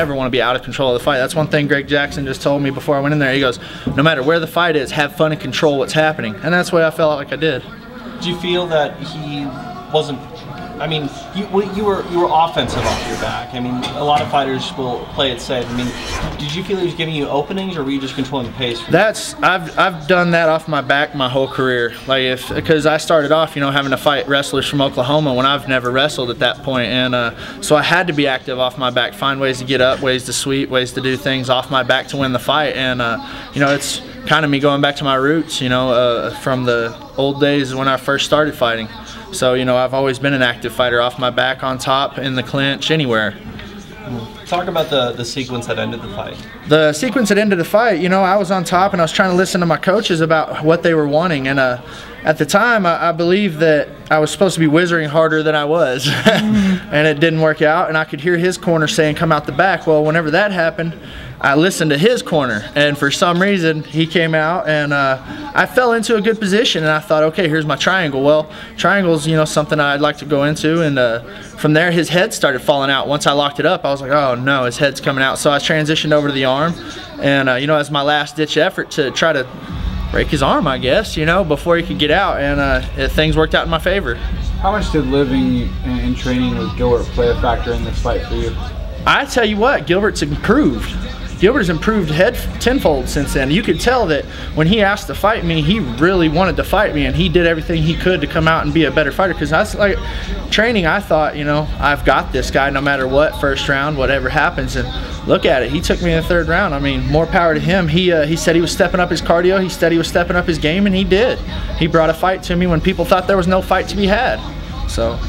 never want to be out of control of the fight. That's one thing Greg Jackson just told me before I went in there. He goes, no matter where the fight is, have fun and control what's happening. And that's the way I felt like I did. Do you feel that he wasn't, I mean, you were offensive off your back. I mean, a lot of fighters will play it safe. I mean, did you feel he was giving you openings, or were you just controlling the pace? I've done that off my back my whole career. Like because I started off, you know, having to fight wrestlers from Oklahoma when I've never wrestled at that point, and so I had to be active off my back, find ways to get up, ways to sweep, ways to do things off my back to win the fight, and you know, it's kind of me going back to my roots, you know, from the old days when I first started fighting. So, you know, I've always been an active fighter, off my back, on top, in the clinch, anywhere. Talk about the sequence that ended the fight. The sequence that ended the fight, you know, I was on top and I was trying to listen to my coaches about what they were wanting. And at the time, I believed that I was supposed to be whizzering harder than I was. And it didn't work out. And I could hear his corner saying, come out the back. Well, whenever that happened, I listened to his corner, and for some reason he came out, and I fell into a good position, and I thought, okay, here's my triangle. Well, triangle's, you know, something I'd like to go into, and from there his head started falling out. Once I locked it up, I was like, oh no, his head's coming out. So I transitioned over to the arm, and you know, as my last ditch effort to try to break his arm, I guess, you know, before he could get out, and things worked out in my favor. How much did living and training with Gilbert play a factor in this fight for you? I tell you what, Gilbert's improved. Gilbert's improved tenfold since then. You could tell that when he asked to fight me, he really wanted to fight me, and he did everything he could to come out and be a better fighter. Because that's like training, I thought, you know, I've got this guy no matter what, first round, whatever happens. And look at it, he took me in the third round. I mean, more power to him. He said he was stepping up his cardio, he said he was stepping up his game, and he did. He brought a fight to me when people thought there was no fight to be had. So.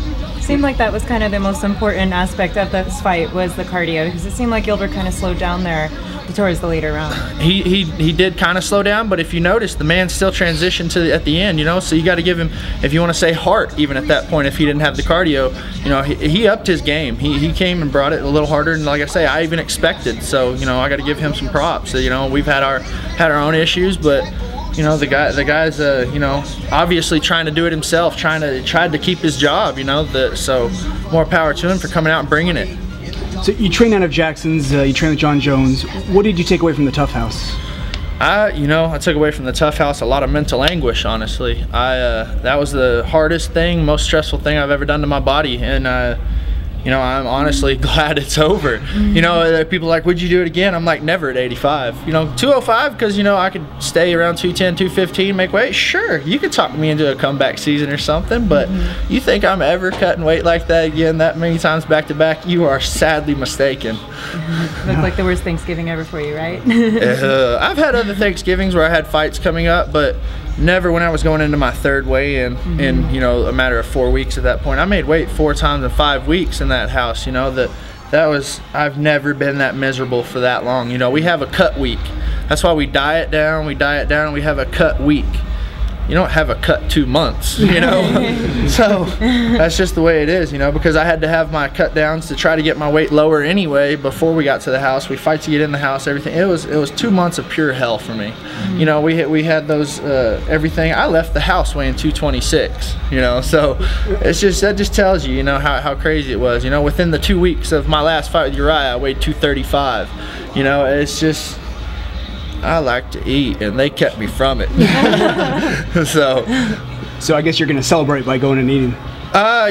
Seemed like that was kind of the most important aspect of this fight, was the cardio, because it seemed like Gilbert kind of slowed down there towards the later round. He did kind of slow down, but if you notice, the man still transitioned to at the end, you know, so you got to give him, if you want to say heart, even at that point, if he didn't have the cardio, you know, he upped his game. He came and brought it a little harder, and like I say, I even expected. So, you know, I got to give him some props. So, you know, we've had our own issues, but you know, the guy's you know, obviously trying to do it himself, tried to keep his job, you know, so more power to him for coming out and bringing it. So you train out of Jackson's, you train with John Jones. What did you take away from the TUF House? You know, I took away from the TUF House a lot of mental anguish, honestly. That was the hardest thing, most stressful thing I've ever done to my body, and you know, I'm honestly glad it's over. You know, people are like, would you do it again? I'm like, never at 85. You know, 205, because, you know, I could stay around 210, 215, make weight. Sure, you could talk me into a comeback season or something, but you think I'm ever cutting weight like that again that many times back to back? You are sadly mistaken. Looked like the worst Thanksgiving ever for you, right? I've had other Thanksgivings where I had fights coming up, but never when I was going into my third weigh-in in, you know, a matter of 4 weeks at that point. I made weight 4 times in 5 weeks in that house, you know, that was, I've never been that miserable for that long. You know, we have a cut week. That's why we diet down, and we have a cut week. You don't have a cut 2 months, you know. So that's just the way it is, you know, because I had to have my cut downs to try to get my weight lower anyway before we got to the house. We fight to get in the house, everything. It was 2 months of pure hell for me. You know, we had those everything. I left the house weighing 226, you know, so it's just, that just tells you, you know, how crazy it was. You know, within the 2 weeks of my last fight with Uriah, I weighed 235. You know, it's just, I like to eat, and they kept me from it. So I guess you're gonna celebrate by going and eating.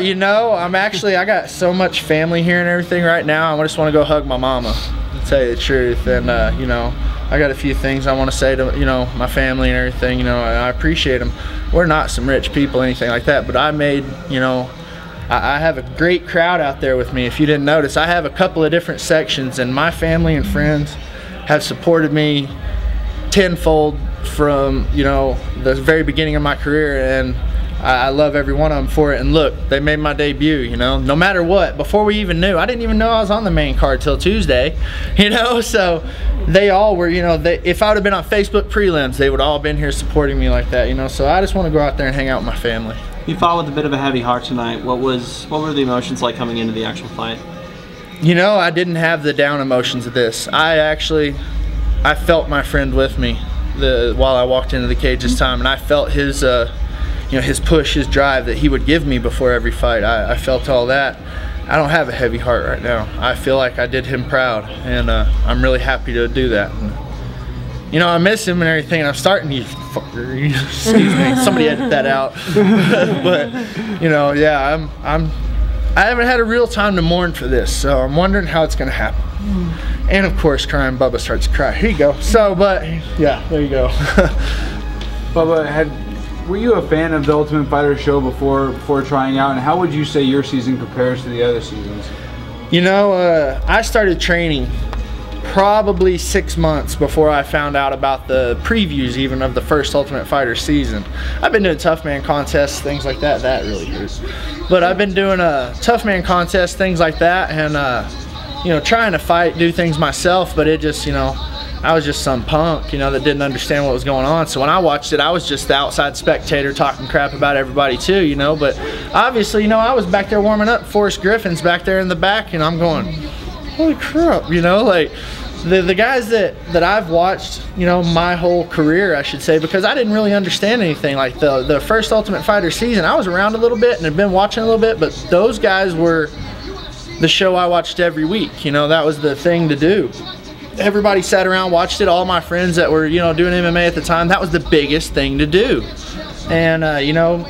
You know, I got so much family here and everything right now. I just want to go hug my mama, to tell you the truth. And you know, I got a few things I want to say to, you know, my family and everything. You know, I appreciate them. We're not some rich people, anything like that, but I made, you know, I have a great crowd out there with me. If you didn't notice, I have a couple of different sections, and my family and friends have supported me tenfold from, you know, the very beginning of my career, and I love every one of them for it. And look, they made my debut, you know, no matter what. Before we even knew, I didn't even know I was on the main card till Tuesday, you know, so they all were, you know, if I would have been on Facebook prelims, they would all been here supporting me like that, you know, so I just want to go out there and hang out with my family. You fought with a bit of a heavy heart tonight. What were the emotions like coming into the actual fight? You know, I didn't have the down emotions of this. I felt my friend with me while I walked into the cage this time, and I felt his, you know, his push, his drive that he would give me before every fight. I felt all that, I don't have a heavy heart right now. I feel like I did him proud, and I'm really happy to do that. And, you know, I miss him and everything, and I'm starting to, excuse me, somebody edit that out. But, you know, yeah, I haven't had a real time to mourn for this, so I'm wondering how it's gonna happen. And of course, crying Bubba starts to cry. Here you go. So, but, yeah, there you go. Bubba, were you a fan of the Ultimate Fighter show before trying out, and how would you say your season compares to the other seasons? You know, I started training probably 6 months before I found out about the previews even of the first Ultimate Fighter season. I've been doing Tough Man contests, things like that. That really hurts. But I've been doing Tough Man contests, things like that, and you know, trying to fight, do things myself, but it just, you know, I was just some punk, you know, that didn't understand what was going on. So when I watched it, I was just the outside spectator talking crap about everybody too, you know. But obviously, you know, I was back there warming up. Forrest Griffin's back there in the back, and I'm going, holy crap, you know, like the guys that I've watched, you know, my whole career, I should say, because I didn't really understand anything. Like the first Ultimate Fighter season, I was around a little bit and had been watching a little bit, but those guys were the show I watched every week. You know, that was the thing to do. Everybody sat around, watched it. All my friends that were, you know, doing MMA at the time, that was the biggest thing to do. And you know,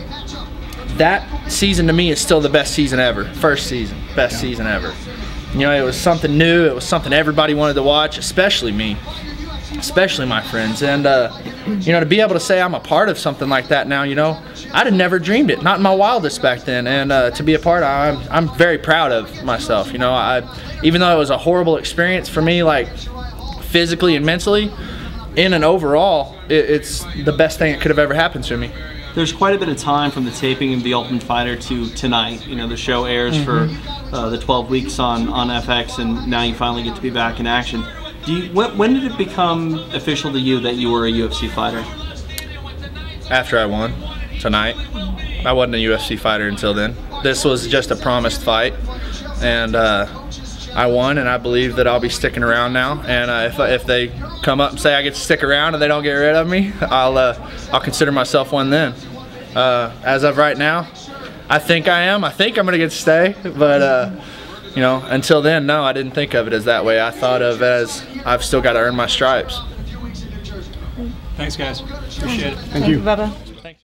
that season to me is still the best season ever. First season, best season ever. You know, it was something new. It was something everybody wanted to watch, especially me, especially my friends. And you know, to be able to say I'm a part of something like that now, you know, I'd have never dreamed it, not in my wildest back then. And to be a part of, I'm very proud of myself. You know, even though it was a horrible experience for me, like physically and mentally, in and overall, it's the best thing that could have ever happened to me. There's quite a bit of time from the taping of The Ultimate Fighter to tonight. You know, the show airs for the 12 weeks on FX, and now you finally get to be back in action. When did it become official to you that you were a UFC fighter? After I won tonight. I wasn't a UFC fighter until then. This was just a promised fight, and I won, and I believe that I'll be sticking around now. And if they come up and say I get to stick around and they don't get rid of me, I'll consider myself one then. As of right now, I think I am. I think I'm gonna get to stay, but you know, until then, no, I didn't think of it as that way. I thought of it as I've still got to earn my stripes. Thanks, guys. Appreciate it. Thank you, Bubba.